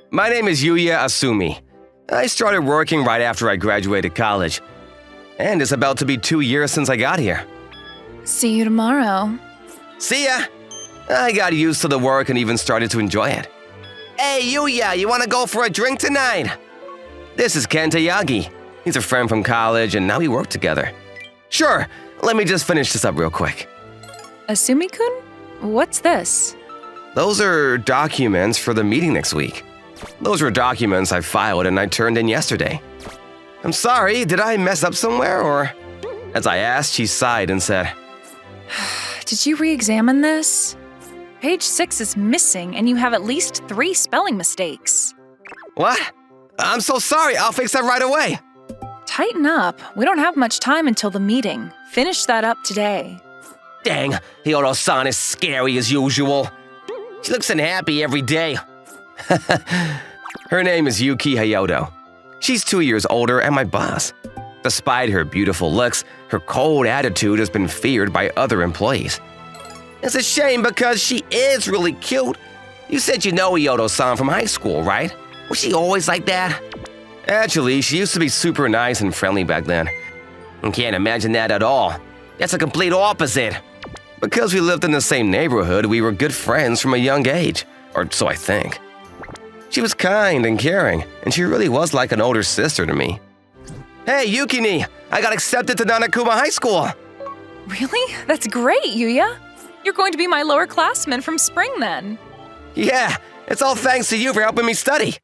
My name is Yuya Asumi. I started working right after I graduated college. And it's about to be 2 years since I got here. See you tomorrow. See ya! I got used to the work and even started to enjoy it. Hey, Yuya, you want to go for a drink tonight? This is Kenta Yagi. He's a friend from college and now we work together. Sure, let me just finish this up real quick. Asumi-kun? What's this? Those are documents for the meeting next week. Those were documents I filed and I turned in yesterday. I'm sorry, did I mess up somewhere or? As I asked, she sighed and said, Did you re-examine this? Page 6 is missing and you have at least 3 spelling mistakes. What? I'm so sorry, I'll fix that right away. Tighten up. We don't have much time until the meeting. Finish that up today. Dang, Hyodo-san is scary as usual. She looks unhappy every day. Her name is Yuki Hayoto. She's 2 years older and my boss. Despite her beautiful looks, her cold attitude has been feared by other employees. It's a shame because she is really cute. You said you know Hyodo-san from high school, right? Was she always like that? Actually, she used to be super nice and friendly back then. I can't imagine that at all. That's a complete opposite. Because we lived in the same neighborhood, we were good friends from a young age, or so I think. She was kind and caring, and she really was like an older sister to me. Hey, Yukini! I got accepted to NanaKuma High School! Really? That's great, Yuya. You're going to be my lower classman from spring then. Yeah, it's all thanks to you for helping me study.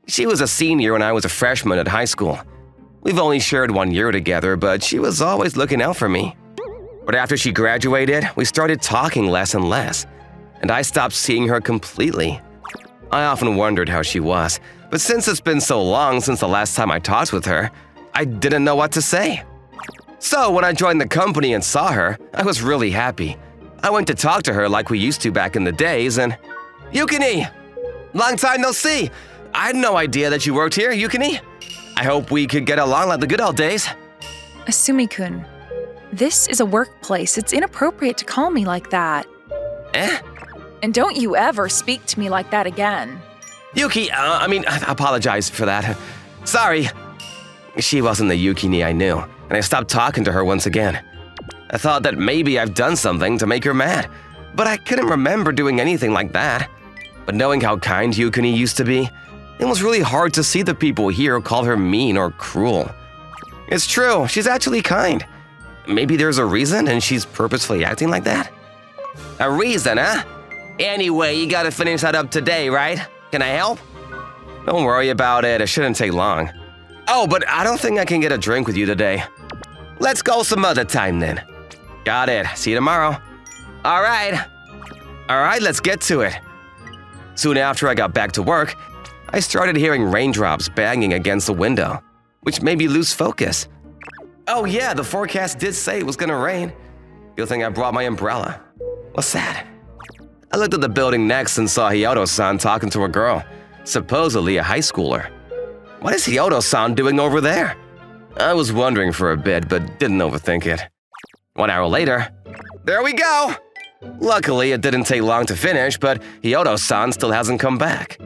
She was a senior when I was a freshman at high school. We've only shared 1 year together, but she was always looking out for me. But after she graduated, we started talking less and less, and I stopped seeing her completely. I often wondered how she was, but since it's been so long since the last time I talked with her, I didn't know what to say. So when I joined the company and saw her, I was really happy. I went to talk to her like we used to back in the days and… Yukini! Long time no see! I had no idea that you worked here, Yukini. I hope we could get along like the good old days. Asumi-kun, this is a workplace. It's inappropriate to call me like that. Eh? And don't you ever speak to me like that again. Yuki, I apologize for that. Sorry. She wasn't the Yukini I knew, and I stopped talking to her once again. I thought that maybe I've done something to make her mad, but I couldn't remember doing anything like that. But knowing how kind Yukini used to be, it was really hard to see the people here call her mean or cruel. It's true, she's actually kind. Maybe there's a reason and she's purposefully acting like that? A reason, huh? Anyway, you gotta finish that up today, right? Can I help? Don't worry about it, it shouldn't take long. Oh, but I don't think I can get a drink with you today. Let's go some other time then. Got it, see you tomorrow. Alright, let's get to it. Soon after I got back to work, I started hearing raindrops banging against the window, which made me lose focus. Oh yeah, the forecast did say it was gonna rain. Good thing I brought my umbrella. What's that? I looked at the building next and saw Hyodo-san talking to a girl, supposedly a high schooler. What is Hyodo-san doing over there? I was wondering for a bit, but didn't overthink it. 1 hour later, there we go! Luckily, it didn't take long to finish, but Hyodo-san still hasn't come back.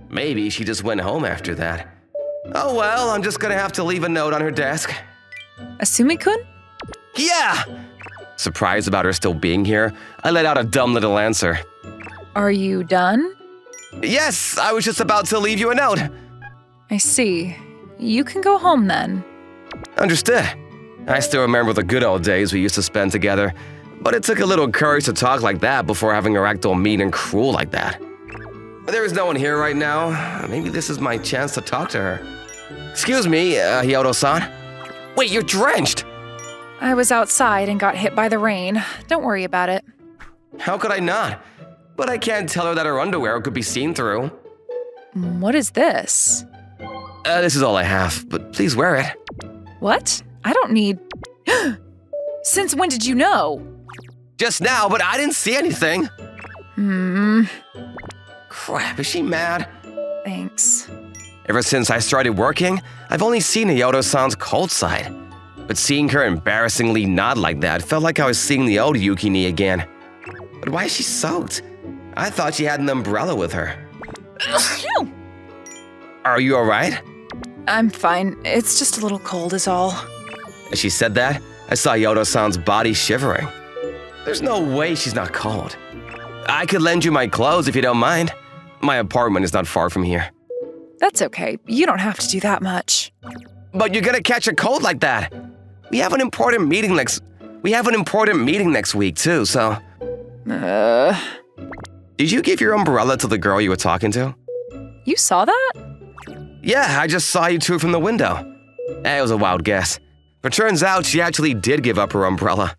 Maybe she just went home after that. Oh well, I'm just gonna have to leave a note on her desk. Asumi-kun? Yeah! Surprised about her still being here, I let out a dumb little answer. Are you done? Yes, I was just about to leave you a note. I see. You can go home then. Understood. I still remember the good old days we used to spend together, but it took a little courage to talk like that before having her act all mean and cruel like that. There is no one here right now. Maybe this is my chance to talk to her. Excuse me, Hyodo-san. Wait, you're drenched! I was outside and got hit by the rain. Don't worry about it. How could I not? But I can't tell her that her underwear could be seen through. What is this? This is all I have, but please wear it. What? I don't need… Since when did you know? Just now, but I didn't see anything. Crap, is she mad? Thanks. Ever since I started working, I've only seen Hyodo-san's cold side. But seeing her embarrassingly nod like that felt like I was seeing the old Yukini again. But why is she soaked? I thought she had an umbrella with her. Are you alright? I'm fine. It's just a little cold is all. As she said that, I saw Yodo-san's body shivering. There's no way she's not cold. I could lend you my clothes if you don't mind. My apartment is not far from here. That's okay. You don't have to do that much. But you're gonna catch a cold like that. We have an important meeting next week too, so... Did you give your umbrella to the girl you were talking to? You saw that? Yeah, I just saw you two from the window. It was a wild guess. But turns out she actually did give up her umbrella.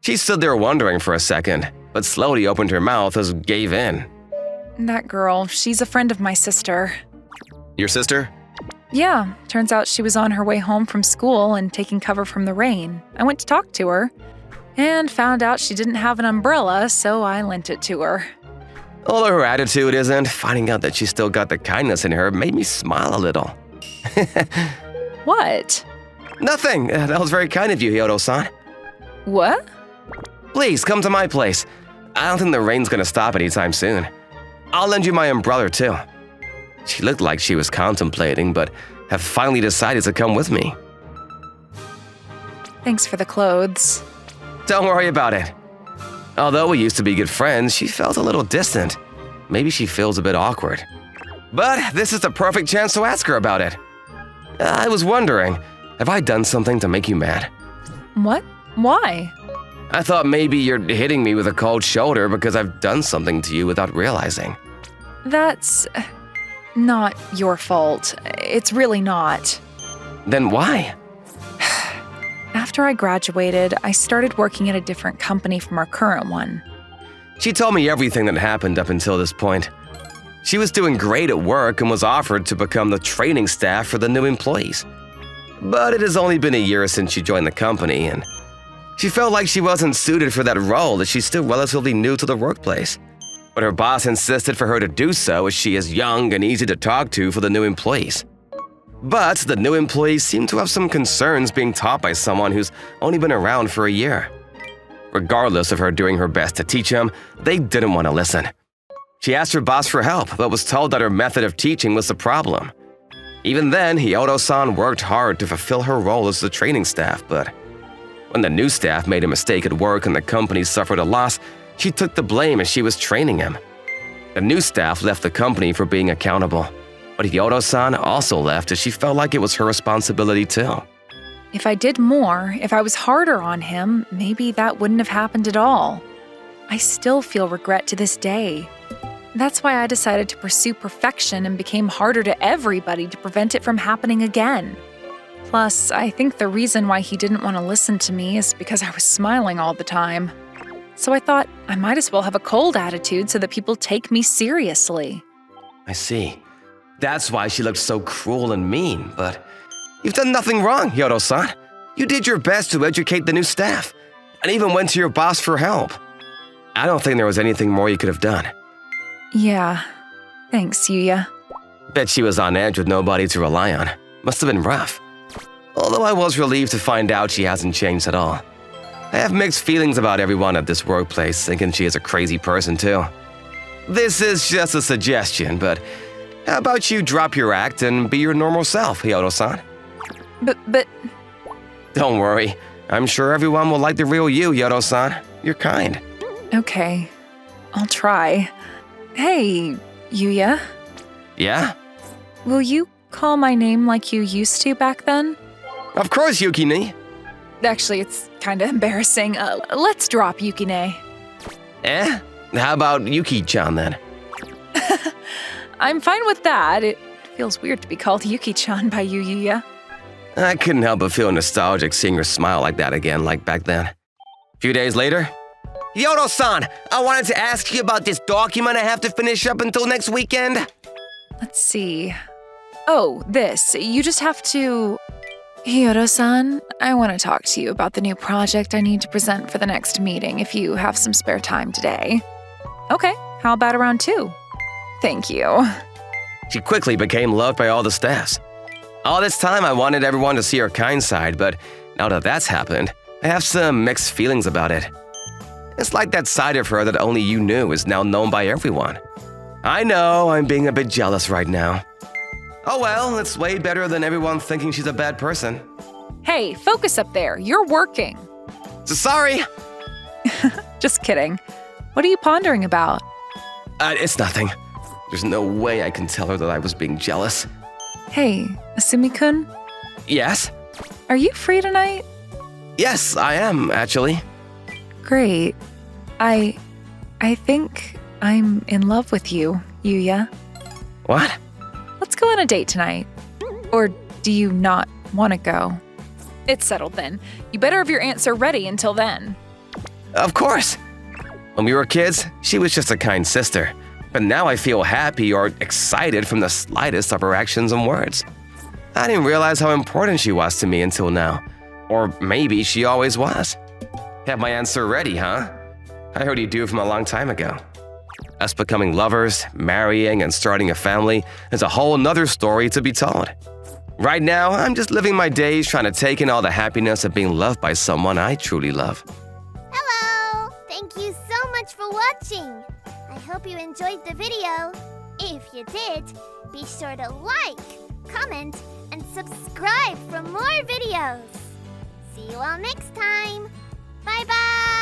She stood there wondering for a second, but slowly opened her mouth as gave in. That girl, she's a friend of my sister. Your sister? Yeah, turns out she was on her way home from school and taking cover from the rain. I went to talk to her and found out she didn't have an umbrella, so I lent it to her. Although her attitude isn't, finding out that she still got the kindness in her made me smile a little. What? Nothing. That was very kind of you, Hyodo-san. What? Please, come to my place. I don't think the rain's gonna stop anytime soon. I'll lend you my umbrella, too. She looked like she was contemplating, but have finally decided to come with me. Thanks for the clothes. Don't worry about it. Although we used to be good friends, she felt a little distant. Maybe she feels a bit awkward. But this is the perfect chance to ask her about it. I was wondering, have I done something to make you mad? What? Why? I thought maybe you're hitting me with a cold shoulder because I've done something to you without realizing. That's not your fault. It's really not. Then why? After I graduated, I started working at a different company from our current one. She told me everything that happened up until this point. She was doing great at work and was offered to become the training staff for the new employees. But it has only been a year since she joined the company, and she felt like she wasn't suited for that role as she's still relatively new to the workplace. But her boss insisted for her to do so as she is young and easy to talk to for the new employees. But the new employees seem to have some concerns being taught by someone who's only been around for a year. Regardless of her doing her best to teach them, they didn't want to listen. She asked her boss for help, but was told that her method of teaching was the problem. Even then, Hyodo-san worked hard to fulfill her role as the training staff, but when the new staff made a mistake at work and the company suffered a loss, she took the blame as she was training him. The new staff left the company for being accountable, but Hyodo-san also left as she felt like it was her responsibility too. If I did more, if I was harder on him, maybe that wouldn't have happened at all. I still feel regret to this day. That's why I decided to pursue perfection and became harder to everybody to prevent it from happening again. Plus, I think the reason why he didn't want to listen to me is because I was smiling all the time. So I thought I might as well have a cold attitude so that people take me seriously. I see. That's why she looked so cruel and mean, but you've done nothing wrong, Hyodo-san. You did your best to educate the new staff, and even went to your boss for help. I don't think there was anything more you could have done. Yeah. Thanks, Yuya. Bet she was on edge with nobody to rely on. Must have been rough. Although I was relieved to find out she hasn't changed at all. I have mixed feelings about everyone at this workplace, thinking she is a crazy person too. This is just a suggestion, but how about you drop your act and be your normal self, Hyodo-san? But... Don't worry. I'm sure everyone will like the real you, Hyodo-san. You're kind. Okay. I'll try. Hey, Yuya. Yeah? Will you call my name like you used to back then? Of course, Yukine. Actually, it's kinda embarrassing. Let's drop Yukine. Eh? How about Yuki-chan then? I'm fine with that. It feels weird to be called Yuki-chan by you, Yuya. I couldn't help but feel nostalgic seeing her smile like that again, like back then. A few days later, Hyodo-san, I wanted to ask you about this document I have to finish up until next weekend. Let's see. Oh, this. You just have to... Hyodo-san, I want to talk to you about the new project I need to present for the next meeting if you have some spare time today. Okay, how about around 2? Thank you. She quickly became loved by all the staffs. All this time I wanted everyone to see her kind side, but now that that's happened, I have some mixed feelings about it. It's like that side of her that only you knew is now known by everyone. I know I'm being a bit jealous right now. Oh well, it's way better than everyone thinking she's a bad person. Hey, focus up there. You're working. So sorry. Just kidding. What are you pondering about? It's nothing. There's no way I can tell her that I was being jealous. Hey, Asumi-kun, Yes? are you free tonight? Yes, I am, actually. Great. I think I'm in love with you, Yuya. What? Let's go on a date tonight. Or do you not want to go? It's settled then. You better have your answer ready until then. Of course. When we were kids, she was just a kind sister. But now I feel happy or excited from the slightest of her actions and words. I didn't realize how important she was to me until now. Or maybe she always was. Have my answer ready, huh? I heard you do from a long time ago. Us becoming lovers, marrying, and starting a family is a whole nother story to be told. Right now, I'm just living my days trying to take in all the happiness of being loved by someone I truly love. Hello! Thank you so much for watching. I hope you enjoyed the video. If you did, be sure to like, comment, and subscribe for more videos. See you all next time. Bye-bye!